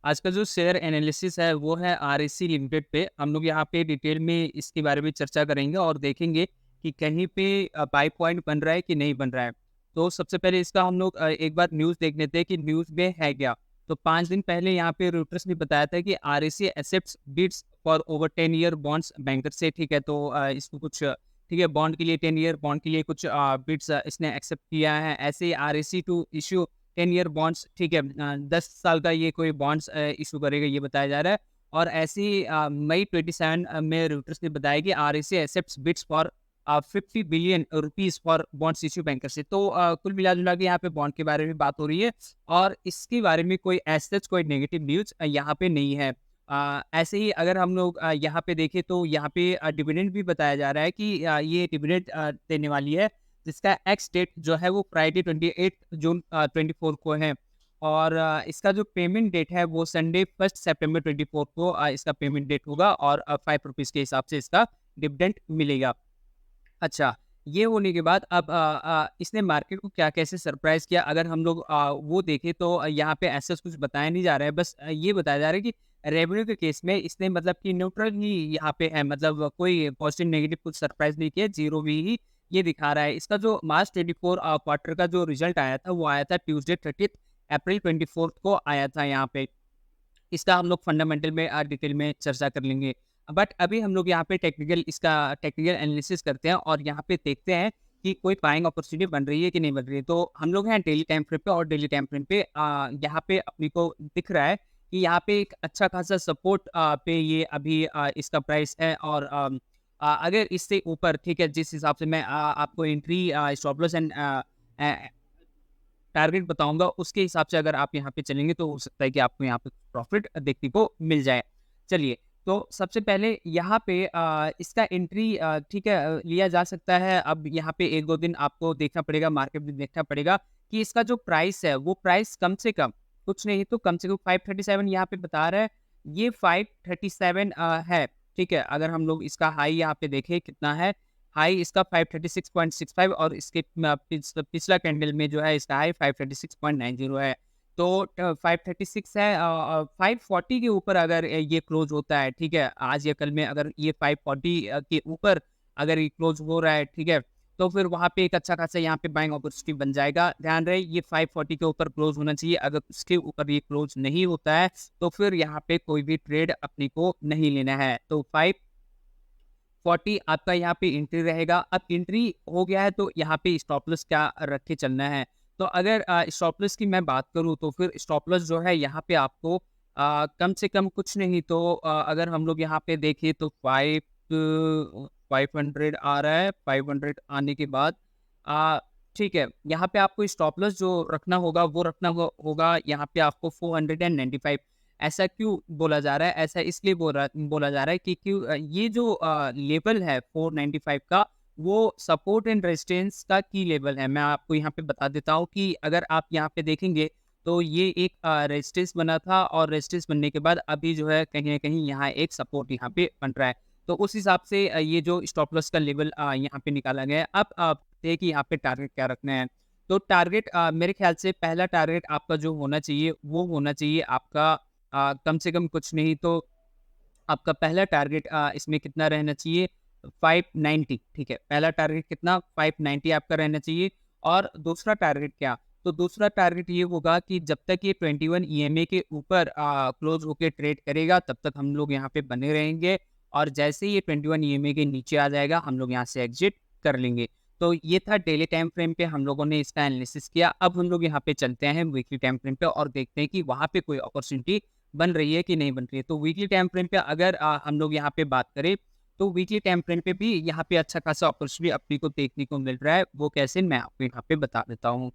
आज का जो शेयर एनालिसिस है वो है आरएससी लिमिटेड पे। हम लोग यहाँ पे डिटेल में इसके बारे में चर्चा करेंगे और देखेंगे कि कहीं पे बाय पॉइंट बन रहा है कि नहीं बन रहा है। तो सबसे पहले इसका हम लोग एक बार न्यूज़ देख लेते हैं कि न्यूज़ में है क्या। तो 5 दिन पहले यहाँ पे रॉयटर्स ने बताया था कि RSC accepts bids for over 10 year bonds banker से, ठीक है। तो इसको कुछ ठीक है, बॉन्ड के लिए 10 ईयर बॉन्ड के लिए कुछ बिड्स इसने एक्सेप्ट किया है। ऐसे ही RSC to issue 10 year bonds, ठीक है। 10 साल का ये कोई बॉन्ड्स इश्यू करेगा, ये बताया जा रहा है। और ऐसे ही मई 27 में रॉयटर्स ने बताया कि RSC accepts bids for 50 billion rupees for bonds issue banker से। तो कुल मिला-जुला के यहाँ पे बॉन्ड के बारे में बात हो रही है और इसके बारे में कोई एज़ सच कोई नेगेटिव न्यूज़ यहाँ पे नहीं है। ऐसे ही अगर हम लोग यहाँ पे देखें तो यहाँ पे डिविडेंड भी बताया जा रहा है कि ये डिविडेंड देने वाली है, जिसका एक्स डेट जो है वो फ्राइडे 28 जून 24 को है। और इसका जो पेमेंट डेट है वो संडे 1 सितंबर 24 को इसका पेमेंट डेट होगा और ₹5 के हिसाब से इसका डिविडेंड मिलेगा। अच्छा, ये होने के बाद अब इसने मार्केट को क्या कैसे सरप्राइज़ किया, अगर हम लोग वो देखें तो यहाँ पे ऐसा कुछ बताया नहीं जा रहा है। बस ये बताया जा रहा है कि रेवेन्यू के केस में इसने मतलब कि न्यूट्रल ही यहाँ पे है, मतलब कोई पॉजिटिव नेगेटिव कुछ सरप्राइज़ नहीं किया, ज़ीरो भी ही ये दिखा रहा है। इसका जो मार्च 24 क्वार्टर का जो रिज़ल्ट आया था, वो आया था ट्यूसडे 30th अप्रैल 24 को आया था यहाँ पे। इसका हम लोग फंडामेंटल में डिटेल में चर्चा कर लेंगे। बट अभी हम लोग यहाँ पे टेक्निकल एनालिसिस करते हैं और यहाँ पे देखते हैं कि कोई बाइंग अपॉर्चुनिटी बन रही है कि नहीं बन रही है। तो हम लोग हैं डेली टाइम फ्रेम पे और डेली टाइम फ्रेम पे यहाँ पे अपने को दिख रहा है कि यहाँ पे एक अच्छा खासा सपोर्ट पे ये अभी इसका प्राइस है। और अगर इससे ऊपर, ठीक है, जिस हिसाब से मैं आपको entry stop loss and target बताऊँगा, उसके हिसाब से अगर आप यहाँ पे चलेंगे तो हो सकता है कि आपको यहाँ पे प्रॉफ़िट देखने को मिल जाए। चलिए, तो सबसे पहले यहाँ पे इसका एंट्री ठीक है लिया जा सकता है। अब यहाँ पे 1-2 दिन आपको देखना पड़ेगा, मार्केट भी देखना पड़ेगा कि इसका जो प्राइस है, वो प्राइस कम से कम, कुछ नहीं तो कम से कम 537 यहाँ पे बता रहा है। ये 537 है, ठीक है। अगर हम लोग इसका हाई यहाँ पे देखें कितना है, हाई इसका 536.65 और इसके पिछला कैंडल में जो है इसका हाई 536.90 है। तो 536 है, 540 के ऊपर अगर ये क्लोज होता है, ठीक है, आज या कल में अगर ये 540 के ऊपर अगर ये क्लोज हो रहा है, ठीक है, तो फिर वहाँ पे एक अच्छा खासा यहाँ पे बाइंग अपॉर्चुनिटी बन जाएगा। ध्यान रहे ये 540 के ऊपर क्लोज होना चाहिए। अगर उसके ऊपर ये क्लोज नहीं होता है तो फिर यहाँ पे कोई भी ट्रेड अपने को नहीं लेना है। तो 40 आपका यहाँ पे एंट्री रहेगा। अब एंट्री हो गया है तो यहाँ पे स्टॉप लॉस क्या रख के चलना है। तो अगर स्टॉप लॉस की मैं बात करूँ तो फिर स्टॉप लॉस जो है यहाँ पे आपको कम से कम कुछ नहीं तो अगर हम लोग यहाँ पे देखें तो 500 आ रहा है। 500 आने के बाद अ, ठीक है, यहाँ पे आपको स्टॉप लॉस जो रखना होगा वो रखना होगा यहाँ पे आपको 495। ऐसा क्यों बोला जा रहा है? ऐसा इसलिए बोला जा रहा है कि ये जो लेवल है 495 का, वो सपोर्ट एंड रेजिस्टेंस का की लेवल है। मैं आपको यहाँ पे बता देता हूँ कि अगर आप यहाँ पे देखेंगे तो ये एक रेजिस्टेंस बना था और रेजिस्टेंस बनने के बाद अभी जो है कहीं न कहीं यहाँ एक सपोर्ट यहाँ पे बन रहा है। तो उस हिसाब से ये जो स्टॉप लॉस का लेवल यहाँ पे निकाला गया है। अब आप देखिए कि यहाँ पे टारगेट क्या रखना है। तो टारगेट मेरे ख्याल से पहला टारगेट आपका जो होना चाहिए, वो होना चाहिए आपका कम से कम कुछ नहीं तो आपका पहला टारगेट इसमें कितना रहना चाहिए, 590, ठीक है। पहला टारगेट कितना, 590 आपका रहना चाहिए। और दूसरा टारगेट क्या, तो दूसरा टारगेट ये होगा कि जब तक ये 21 ईएमए के ऊपर क्लोज होके ट्रेड करेगा तब तक हम लोग यहाँ पे बने रहेंगे। और जैसे ही ये 21 ईएमए के नीचे आ जाएगा हम लोग यहाँ से एग्जिट कर लेंगे। तो ये था डेली टाइम फ्रेम पे हम लोगों ने इसका एनालिसिस किया। अब हम लोग यहाँ पे चलते हैं वीकली टाइम फ्रेम पे और देखते हैं कि वहाँ पे कोई अपॉर्चुनिटी बन रही है कि नहीं बन रही है। तो वीकली टाइम फ्रेम पे अगर हम लोग यहाँ पे बात करें तो वीकली टाइम फ्रेम पे भी यहाँ पे अच्छा खासा अपॉर्चुनिटी अपने को देखने को मिल रहा है। वो कैसे, मैं आपको यहाँ पे बता देता हूँ।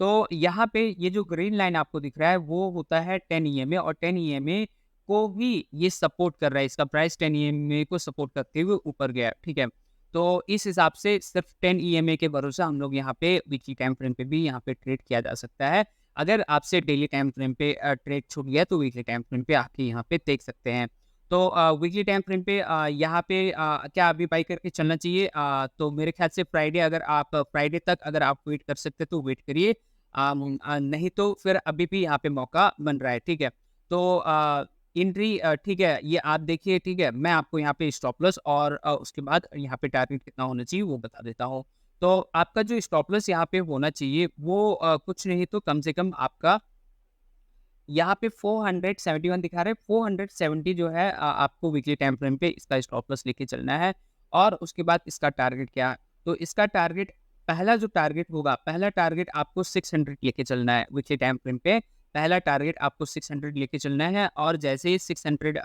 तो यहाँ पे ये जो ग्रीन लाइन आपको दिख रहा है वो होता है 10 ईएमए और 10 ईएमए को भी ये सपोर्ट कर रहा है। इसका प्राइस 10 ईएमए को सपोर्ट करते हुए ऊपर गया है, ठीक है। तो इस हिसाब से सिर्फ 10 ईएमए के भरोसे हम लोग यहाँ पे वीकली टाइम फ्रेम पे भी यहाँ पे ट्रेड किया जा सकता है। अगर आपसे डेली टाइम फ्रेम पे ट्रेड छूट गया तो वीकली टाइम फ्रेम पे आके यहाँ पे देख सकते हैं। तो वीकली टाइम फ्रेम पे यहाँ पे क्या अभी बाई करके चलना चाहिए? तो मेरे ख्याल से फ्राइडे, अगर आप फ्राइडे तक अगर आप वेट कर सकते हैं तो वेट करिए। नहीं तो फिर अभी भी यहाँ पे मौका बन रहा है, ठीक है। तो एंट्री ठीक है, ये आप देखिए, ठीक है, मैं आपको यहाँ पे स्टॉप लॉस और उसके बाद यहाँ पे टारगेट कितना होना चाहिए वो बता देता हूँ। तो आपका जो स्टॉप लॉस यहाँ पे होना चाहिए वो कुछ नहीं तो कम से कम आपका यहाँ पे 471 दिखा रहा है, 470 जो है आपको वीकली टाइम फ्रेम पे इसका स्टॉप लॉस लेके चलना है। और उसके बाद इसका टारगेट क्या है? तो इसका टारगेट, पहला जो टारगेट होगा, पहला टारगेट आपको 600 लेके चलना है वीकली टाइम फ्रेम पे। पहला टारगेट आपको 600 लेके चलना है और जैसे ही 600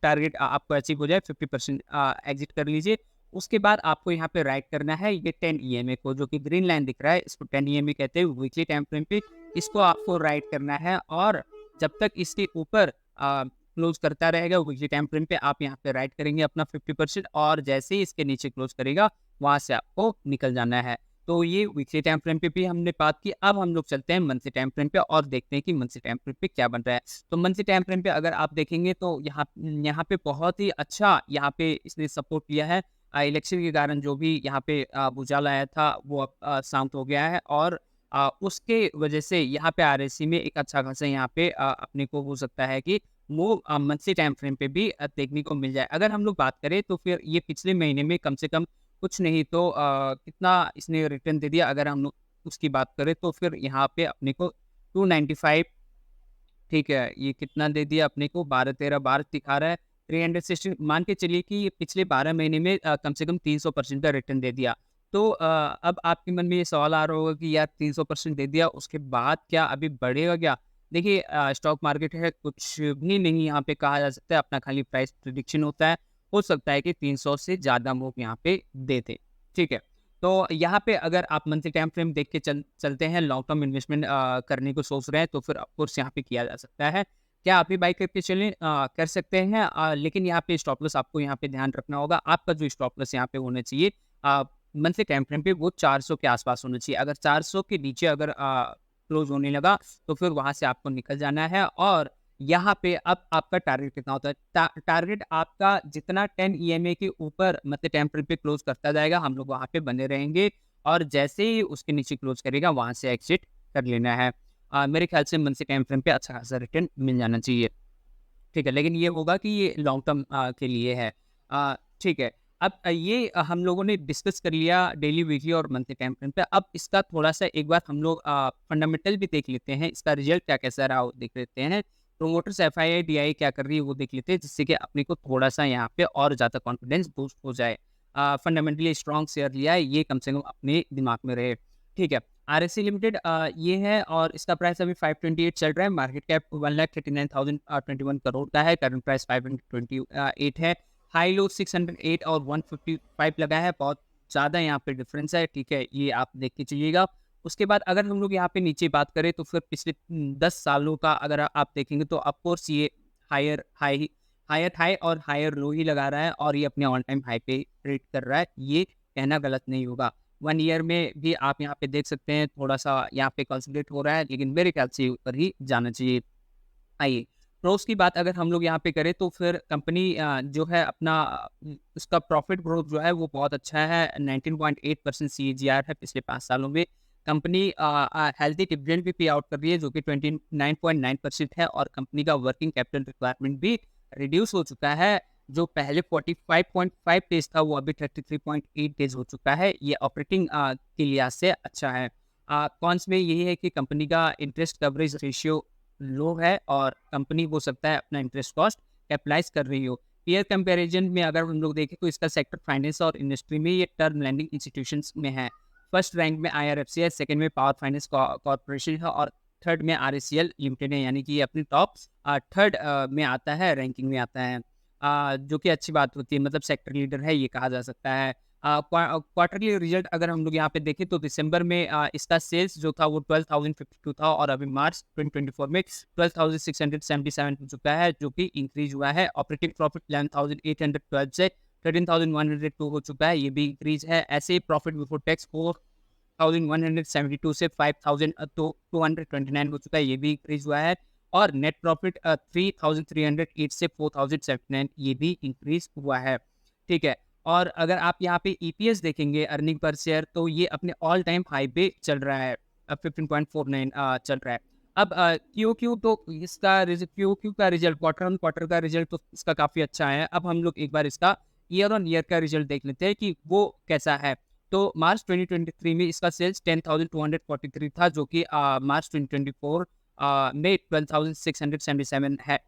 टारगेट आपको अचीव हो जाए 50% एग्जिट कर लीजिए। उसके बाद आपको यहाँ पे राइट करना है ये 10 ईएमए को, जो कि ग्रीन लाइन दिख रहा है, इसको 10 ईएमए कहते हैं वीकली टाइम फ्रेम पे। इसको आपको राइट करना है और जब तक इसके ऊपर क्लोज करता रहेगा वीकली टाइम फ्रेम पे, आप यहाँ पे राइट करेंगे अपना 50% और जैसे ही इसके नीचे क्लोज करेगा वहां से आपको निकल जाना है। तो ये वीकली टाइम फ्रेम पे भी हमने बात की। अब हम लोग चलते हैं मंथली टाइम फ्रेम पे और देखते हैं कि मंथली टाइम फ्रेम पे क्या बन रहा है। तो मंथली टाइम फ्रेम पे अगर आप देखेंगे तो यहाँ यहाँ पे बहुत ही अच्छा यहाँ पे इसने सपोर्ट किया है। इलेक्शन के कारण जो भी यहाँ पे भूचाल आया था वो अब शांत हो गया है और उसके वजह से यहाँ पे आरएससी में एक अच्छा खासा यहाँ पे अपने को हो सकता है कि वो मंथली टाइम फ्रेम पे भी देखने को मिल जाए। अगर हम लोग बात करें तो फिर ये पिछले महीने में कम से कम कुछ नहीं तो कितना इसने रिटर्न दे दिया, अगर हम लोग उसकी बात करें तो फिर यहाँ पे अपने को 295, ठीक है, ये कितना दे दिया अपने को, 12-13 बार दिखा रहा है। 360 मान के चलिए कि ये पिछले 12 महीने में कम से कम 300% का रिटर्न दे दिया। तो अब आपके मन में ये सवाल आ रहा होगा कि यार 300% दे दिया, उसके बाद क्या अभी बढ़ेगा क्या? देखिए स्टॉक मार्केट है, कुछ भी नहीं यहाँ पे कहा जा सकता है, अपना खाली प्राइस प्रेडिक्शन होता है। हो सकता है कि 300 से ज़्यादा मूव यहाँ पे दे दे, ठीक है। तो यहाँ पे अगर आप मंथली टाइम फ्रेम देख के चलते हैं, लॉन्ग टर्म इन्वेस्टमेंट करने को सोच रहे हैं तो फिर ऑफ कोर्स यहाँ पे किया जा सकता है। क्या आप भी बाई करके चलें, कर सकते हैं, लेकिन यहाँ पे स्टॉप लॉस आपको यहाँ पे ध्यान रखना होगा। आपका जो स्टॉप लॉस यहाँ पे होना चाहिए मंथली टाइम फ्रेम पे वो 400 के आसपास होना चाहिए। अगर 400 के नीचे अगर क्लोज होने लगा तो फिर वहाँ से आपको निकल जाना है। और यहाँ पे अब आपका टारगेट कितना होता है? टारगेट आपका जितना 10 ईएमए के ऊपर मतलब टाइम फ्रेम पे क्लोज करता जाएगा, हम लोग वहाँ पे बने रहेंगे और जैसे ही उसके नीचे क्लोज करेगा वहाँ से एग्जिट कर लेना है। मेरे ख्याल से मंथली टाइम फ्रेम पे अच्छा खासा रिटर्न मिल जाना चाहिए, ठीक है। लेकिन ये होगा कि ये लॉन्ग टर्म के लिए है, ठीक है। अब ये हम लोगों ने डिस्कस कर लिया डेली, वीकली और मंथली टाइम फ्रेम पे। अब इसका थोड़ा-सा एक बार हम लोग फंडामेंटल भी देख लेते हैं, इसका रिजल्ट क्या कैसा रहा वो देख लेते हैं। प्रोमोटर्स एफआईआई, डीआई क्या कर रही है वो देख लेते हैं, जिससे कि अपने को थोड़ा-सा यहाँ पे और ज़्यादा कॉन्फिडेंस बूस्ट हो जाए। फंडामेंटली स्ट्रॉन्ग शेयर लिया है, ये कम से कम अपने दिमाग में रहे, ठीक है। आरएससी लिमिटेड ये है और इसका प्राइस अभी 528 चल रहा है। मार्केट कैप 1,39,021 करोड़ का है। करंट प्राइस 528 है। हाई लो 608 और 155 लगा है। बहुत ज़्यादा यहाँ पे डिफरेंस है, ठीक है, ये आप देख के चलिएगा। उसके बाद अगर हम लोग यहाँ पे नीचे बात करें तो फिर पिछले 10 सालों का अगर आप देखेंगे तो ऑफकोर्स ये हायर हाई हायर हाई और हायर लो ही लगा रहा है और ये अपने ऑल टाइम हाई पे ट्रेड कर रहा है, ये कहना गलत नहीं होगा। 1 ईयर में भी आप यहाँ पे देख सकते हैं थोड़ा-सा यहाँ पे कंसोलिडेट हो रहा है, लेकिन मेरे ख्याल से ऊपर ही जाना चाहिए। आइए, प्रोस की बात अगर हम लोग यहाँ पे करें तो फिर कंपनी जो है अपना उसका प्रॉफिट ग्रोथ जो है वो बहुत अच्छा है। 19.8% सीएजीआर है पिछले 5 सालों में। कंपनी हेल्दी डिविडेंड भी पे आउट कर रही है जो कि 29.9% है और कंपनी का वर्किंग कैपिटल रिक्वायरमेंट भी रिड्यूस हो चुका है। जो पहले 45.5 डेज़ था वो अभी 33.8 डेज़ हो चुका है। ये ऑपरेटिंग के लिहाज से अच्छा है। कॉन्स में यही है कि कंपनी का इंटरेस्ट कवरेज रेशियो लो है और कंपनी हो सकता है अपना इंटरेस्ट कॉस्ट कैपिटलाइज कर रही हो। पीयर कंपैरिजन में अगर हम लोग देखें तो इसका सेक्टर फाइनेंस और इंडस्ट्री में ये टर्म लैंडिंग इंस्टीट्यूशंस में है। फर्स्ट रैंक में आईआरएफसी है, सेकंड में पावर फाइनेंस कॉर्पोरेशन है और थर्ड में आरएससीएल लिमिटेड है, यानी कि ये अपनी टॉप थर्ड में आता है, रैंकिंग में आता है, जो कि अच्छी बात होती है, मतलब सेक्टर लीडर है ये कहा जा सकता है। क्वार्टरली रिजल्ट अगर हम लोग यहाँ पे देखें तो दिसंबर में इसका सेल्स जो था वो 12,052 था और अभी मार्च 2024 में 12,677 हो चुका है, जो कि इंक्रीज हुआ है। ऑपरेटिंग प्रॉफिट 11,812 से 13,102 हो चुका है, ये भी इंक्रीज है। ऐसे ही प्रॉफिट बिफोर टैक्स 4,172 से 5,229 हो चुका है, ये भी इंक्रीज हुआ है। और नेट प्रॉफिट 3,308 से 4,079 ये भी इंक्रीज हुआ है, ठीक है। और अगर आप यहाँ पे ईपीएस देखेंगे, अर्निंग पर शेयर, तो ये अपने ऑल टाइम हाई पे चल रहा है, 15.49 चल रहा है। अब क्यू तो इसका क्यू का रिजल्ट क्वार्टर ऑन क्वार्टर का रिजल्ट तो इसका काफ़ी अच्छा है। अब हम लोग एक बार इसका ईयर ऑन ईयर का रिजल्ट देख लेते हैं कि वो कैसा है। तो मार्च 2023 में इसका सेल्स 10,243 था, जो कि मार्च 2024 में 12,677 है।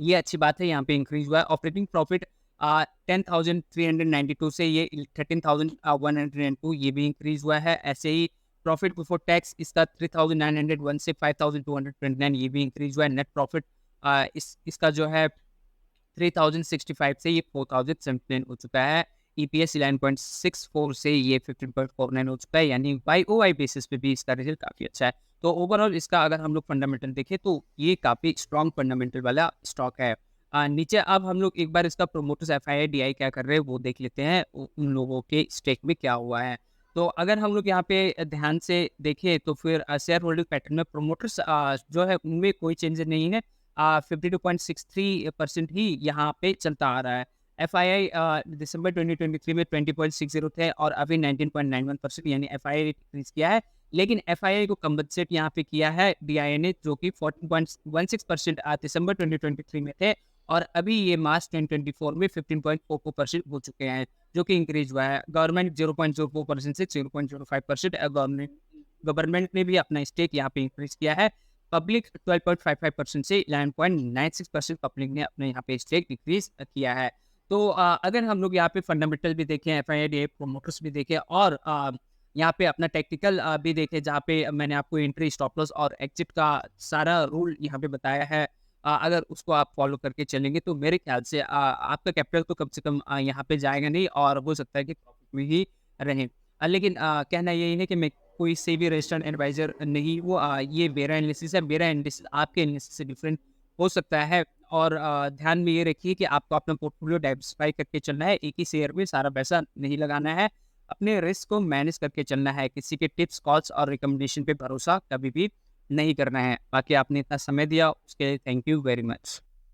ये अच्छी बात है, यहाँ पे इंक्रीज हुआ है। ऑपरेटिंग प्रॉफिट 10,392 से ये 13,102 ये भी इंक्रीज हुआ है। ऐसे ही प्रॉफिट बिफोर टैक्स इसका 3,901 से 5,229 ये भी इंक्रीज हुआ है। नेट प्रॉफिट इसका जो है 3,065 से ये 4,079 हो चुका है। ईपीएस 11.64 से ये 15.49 हो चुका है, यानी वाई बेसिस पे भी इसका रिजल्ट काफ़ी अच्छा है। तो ओवरऑल इसका अगर हम लोग फंडामेंटल देखें तो ये काफ़ी स्ट्रॉन्ग फंडामेंटल वाला स्टॉक है। नीचे अब हम लोग एक बार इसका प्रोमोटर्स एफआईआई डीआई क्या कर रहे हैं वो देख लेते हैं, उन लोगों के स्टेक में क्या हुआ है। तो अगर हम लोग यहाँ पे ध्यान से देखें तो फिर शेयर होल्डिंग पैटर्न में प्रोमोटर्स जो है उनमें कोई चेंज नहीं है। 52.63% ही यहाँ पे चलता आ रहा है। एफआईआई दिसंबर 2023 में 20.60 थे और अभी 19.91% यानी एफआईआई इंक्रीज किया है। लेकिन एफआईआई को कंपनसेट यहाँ पे किया है डीआईए ने, जो कि 14.16% दिसंबर 2023 में थे और अभी ये मार्च 2024 में 15.44% हो चुके हैं, जो कि इंक्रीज हुआ है। गवर्नमेंट 0.04% से 0.05%, गवर्नमेंट गवर्नमेंट ने भी अपना स्टेक यहाँ पे इंक्रीज किया है। पब्लिक 12.55% से 11.96% पब्लिक ने अपने यहाँ पे स्टेक डिक्रीज किया है। तो अगर हम लोग यहाँ पे फंडामेंटल भी देखें, एफआईआई प्रोमोटर्स भी देखें और यहाँ पे अपना टेक्निकल भी देखें, जहाँ पे मैंने आपको एंट्री, स्टॉप लॉस और एग्जिट का सारा रूल यहाँ पे बताया है। अगर उसको आप फॉलो करके चलेंगे तो मेरे ख्याल से आपका कैपिटल तो कम से कम यहाँ पे जाएगा नहीं और हो सकता है कि प्रॉफिट में ही रहें। लेकिन कहना यही है कि मैं कोई से भी रजिस्टर्ड एडवाइजर नहीं हूँ। ये मेरा एनालिसिस है, मेरा एनालिसिस आपके एनालिसिस से डिफरेंट हो सकता है। और ध्यान में ये रखिए कि आपको अपना पोर्टफोलियो डाइवर्सिफाई करके चलना है, एक ही शेयर में सारा पैसा नहीं लगाना है। अपने रिस्क को मैनेज करके चलना है, किसी के टिप्स, कॉल्स और रिकमेंडेशन पे भरोसा कभी भी नहीं करना है। बाकी आपने इतना समय दिया उसके लिए थैंक यू वेरी मच।